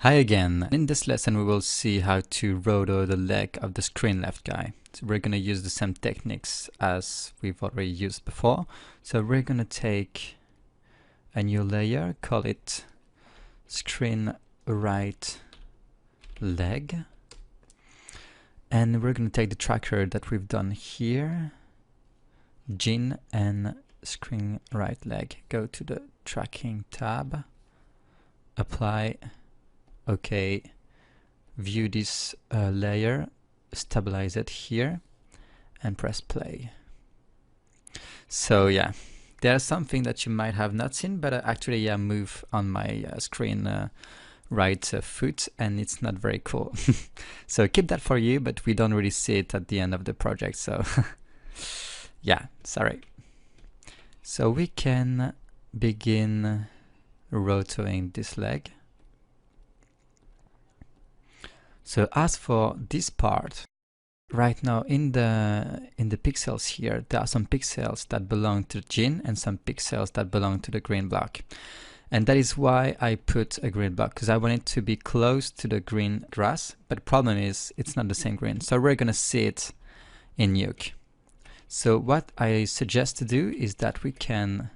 Hi again. In this lesson we will see how to roto the leg of the screen left guy. So we're going to use the same techniques as we've already used before. So we're going to take a new layer, call it screen right leg. And we're going to take the tracker that we've done here, gin and screen right leg. Go to the tracking tab, apply. Okay, view this layer, stabilize it here, and press play. So yeah, there's something that you might have not seen, but actually I move on my screen right foot, and it's not very cool. So keep that for you, but we don't really see it at the end of the project, so yeah, sorry. So we can begin rotoing this leg. So as for this part, right now in the pixels here, there are some pixels that belong to the gin and some pixels that belong to the green block. And that is why I put a green block, because I want it to be close to the green grass, but the problem is it's not the same green. So we're gonna see it in Nuke. So what I suggest to do is that we can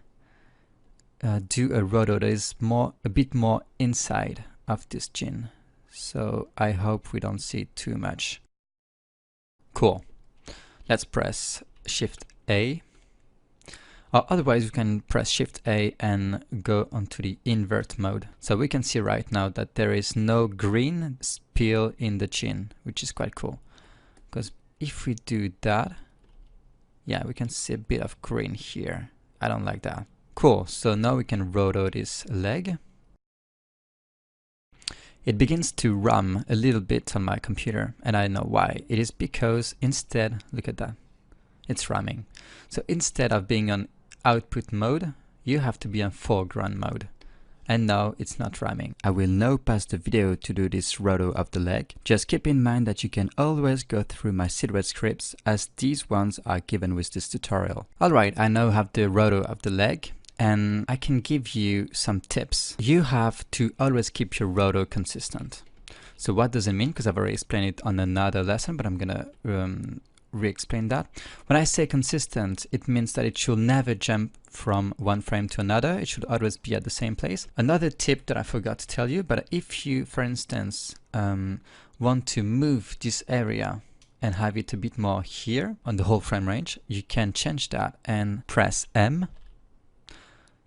do a roto that is a bit more inside of this gin. So I hope we don't see too much. Cool. Let's press Shift A. Or otherwise we can press Shift A and go onto the invert mode. So we can see right now that there is no green spill in the gin, which is quite cool. Because if we do that, yeah, we can see a bit of green here. I don't like that. Cool, so now we can roto this leg. It begins to rum a little bit on my computer, and I know why. It is because instead, look at that, it's ramming. So instead of being on output mode, you have to be on foreground mode. And now it's not ramming. I will now pause the video to do this roto of the leg. Just keep in mind that you can always go through my silhouette scripts, as these ones are given with this tutorial. Alright, I now have the roto of the leg, and I can give you some tips. You have to always keep your roto consistent. So what does it mean? Because I've already explained it on another lesson, but I'm gonna re-explain that. When I say consistent, it means that it should never jump from one frame to another. It should always be at the same place. Another tip that I forgot to tell you, but if you, for instance, want to move this area and have it a bit more here on the whole frame range, you can change that and press M.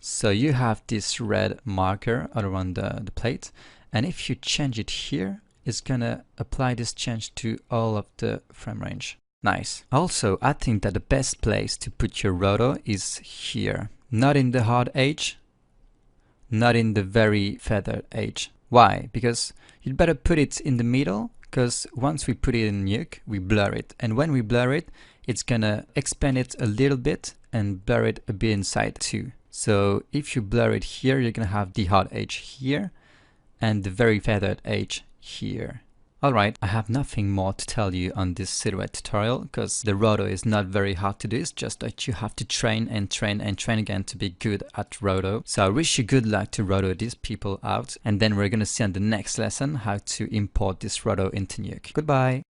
So you have this red marker all around the plate, and if you change it here, it's gonna apply this change to all of the frame range. Nice. Also, I think that the best place to put your roto is here, not in the hard edge, not in the very feathered edge. Why? Because you'd better put it in the middle, because once we put it in Nuke, we blur it, and when we blur it, it's gonna expand it a little bit and blur it a bit inside too. So if you blur it here, you're gonna have the hard edge here and the very feathered edge here. Alright, I have nothing more to tell you on this silhouette tutorial, because the roto is not very hard to do. It's just that you have to train and train and train again to be good at roto. So I wish you good luck to roto these people out, and then we're gonna see on the next lesson how to import this roto into Nuke. Goodbye!